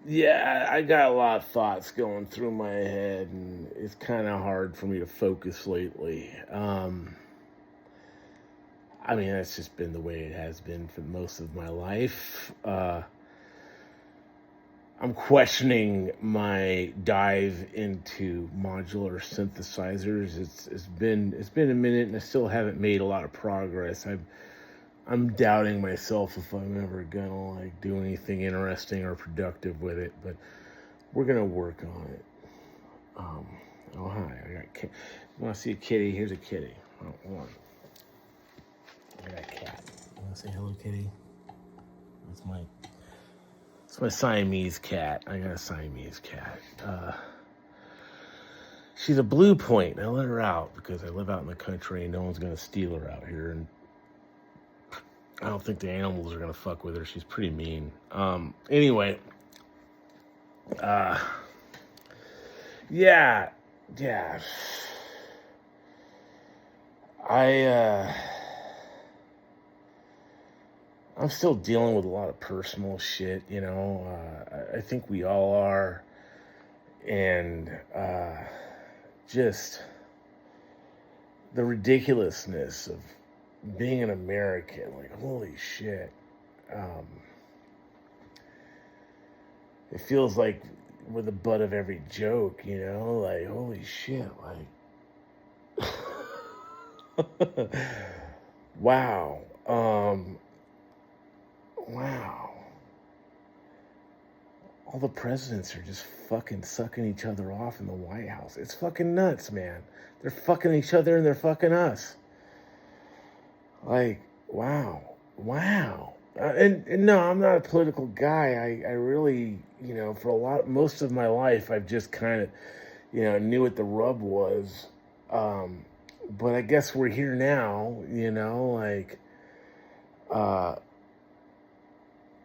Yeah, I got a lot of thoughts going through my head, and it's kind of hard for me to focus lately. I mean, that's just been the way it has been for most of my life. I'm questioning my dive into modular synthesizers. It's been a minute, and I still haven't made a lot of progress. I'm doubting myself if I'm ever gonna like do anything interesting or productive with it, but we're gonna work on it. Um, oh hi, I got. You want to see a kitty? Here's a kitty. Oh, hold on. I got a cat. You want to say hello, kitty? That's my. It's my Siamese cat. I got a Siamese cat. She's a blue point. I let her out because I live out in the country and no one's gonna steal her out here. And I don't think the animals are gonna fuck with her. She's pretty mean. Anyway. Uh. Yeah. Yeah. I. I'm still dealing with a lot of personal shit. I think we all are, and just the ridiculousness of being an American. Like, holy shit. Um, it feels like we're the butt of every joke, like, holy shit, like, wow. Wow. All the presidents are just fucking sucking each other off in the White House. It's fucking nuts, man. They're fucking each other and they're fucking us. Like, wow. Wow. And no, I'm not a political guy. I really, for most of my life, I've just kind of, knew what the rub was. But I guess we're here now, like,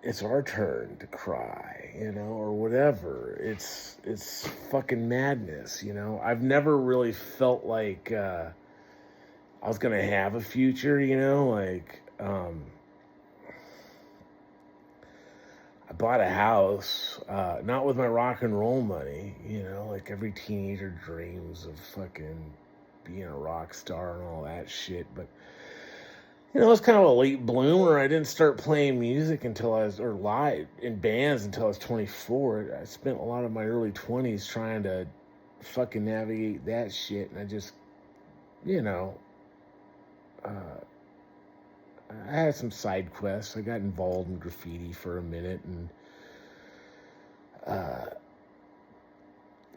it's our turn to cry, or whatever. It's fucking madness, I've never really felt like I was gonna have a future, like I bought a house, not with my rock and roll money, like every teenager dreams of fucking being a rock star and all that shit, but I was kind of a late bloomer. I didn't start playing music or live in bands until I was 24. I spent a lot of my early 20s trying to fucking navigate that shit. And I just, uh, I had some side quests. I got involved in graffiti for a minute, and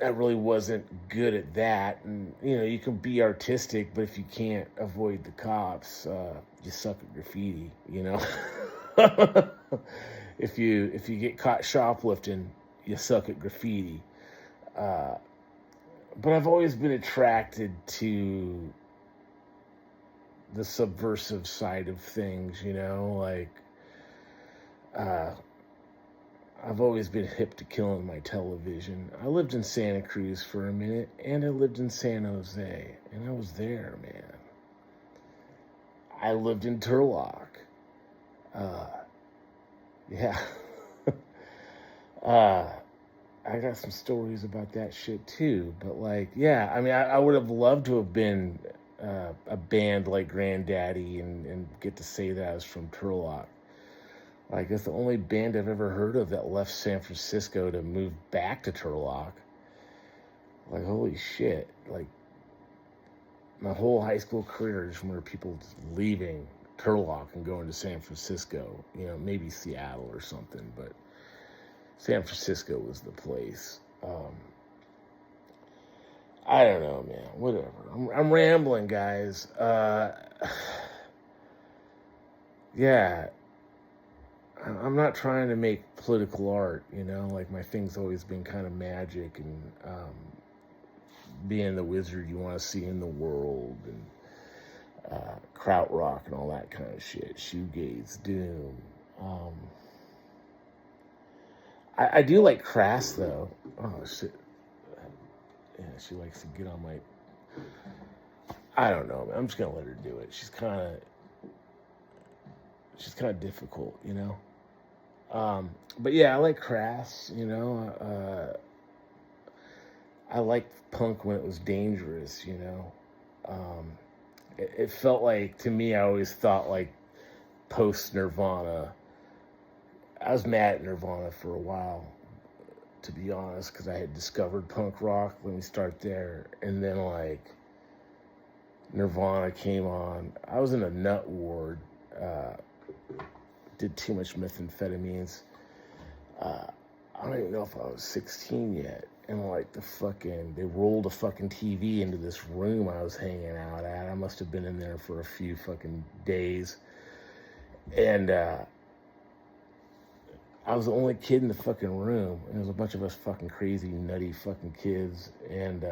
I really wasn't good at that. And you can be artistic, but if you can't avoid the cops, you suck at graffiti. If you get caught shoplifting, you suck at graffiti. But I've always been attracted to the subversive side of things. Like I've always been hip to killing my television. I lived in Santa Cruz for a minute, and I lived in San Jose, and I was there, man. I lived in Turlock. Yeah. I got some stories about that shit too, but like, yeah, I mean, I would have loved to have been a band like Granddaddy and get to say that I was from Turlock. Like, it's the only band I've ever heard of that left San Francisco to move back to Turlock. Like, holy shit. Like, my whole high school career is where people leaving Turlock and going to San Francisco. Maybe Seattle or something, but San Francisco was the place. I don't know, man. Whatever. I'm rambling, guys. Yeah. I'm not trying to make political art, like my thing's always been kind of magic and being the wizard you want to see in the world, and krautrock and all that kind of shit, shoegaze, doom. I do like Crass though. Oh shit. Yeah, she likes to get on my. I don't know, man. I'm just gonna let her do it. She's kind of difficult, But yeah, I like Crass, I liked punk when it was dangerous, it felt like, to me, I always thought like post Nirvana. I was mad at Nirvana for a while, to be honest, because I had discovered punk rock. Let me start there. And then, like, Nirvana came on. I was in a nut ward, did too much methamphetamines. I don't even know if I was 16 yet. And, like, they rolled a fucking TV into this room I was hanging out at. I must have been in there for a few fucking days. And, I was the only kid in the fucking room, and there was a bunch of us fucking crazy, nutty fucking kids, and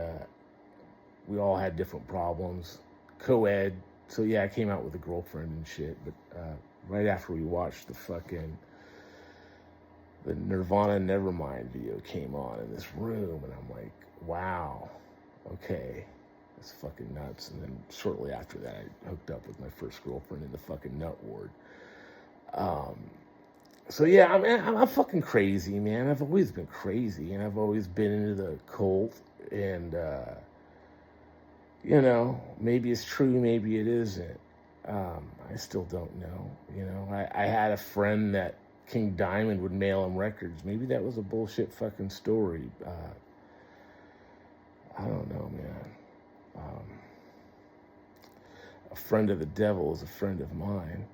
we all had different problems. Co-ed, so yeah, I came out with a girlfriend and shit, but right after we watched the Nirvana Nevermind video came on in this room, and I'm like, wow, okay, that's fucking nuts. And then shortly after that, I hooked up with my first girlfriend in the fucking nut ward. So yeah, I'm fucking crazy, man. I've always been crazy, and I've always been into the cult, and maybe it's true, maybe it isn't. I still don't know. I had a friend that King Diamond would mail him records. Maybe that was a bullshit fucking story. I don't know, man. A friend of the devil is a friend of mine,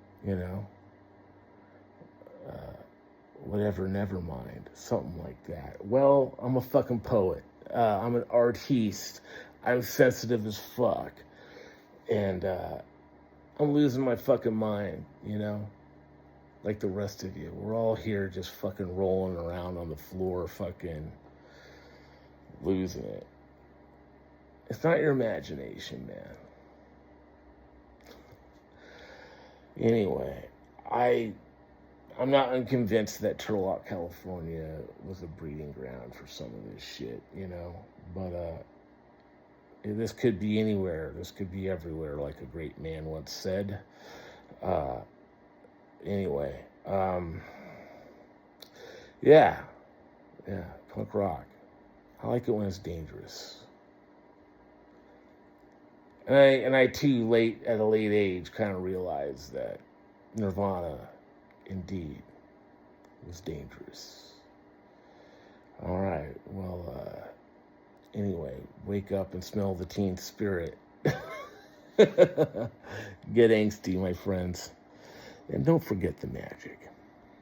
whatever, never mind, something like that. Well, I'm a fucking poet. I'm an artiste. I'm sensitive as fuck. And I'm losing my fucking mind, like the rest of you. We're all here just fucking rolling around on the floor, fucking losing it. It's not your imagination, man. Anyway, I'm not unconvinced that Turlock, California was a breeding ground for some of this shit, but this could be anywhere. This could be everywhere, like a great man once said. Anyway, yeah, punk rock. I like it when it's dangerous. And I too, at a late age, kind of realized that Nirvana, indeed, was dangerous. All right, well, anyway, wake up and smell the teen spirit. Get angsty, my friends. And don't forget the magic.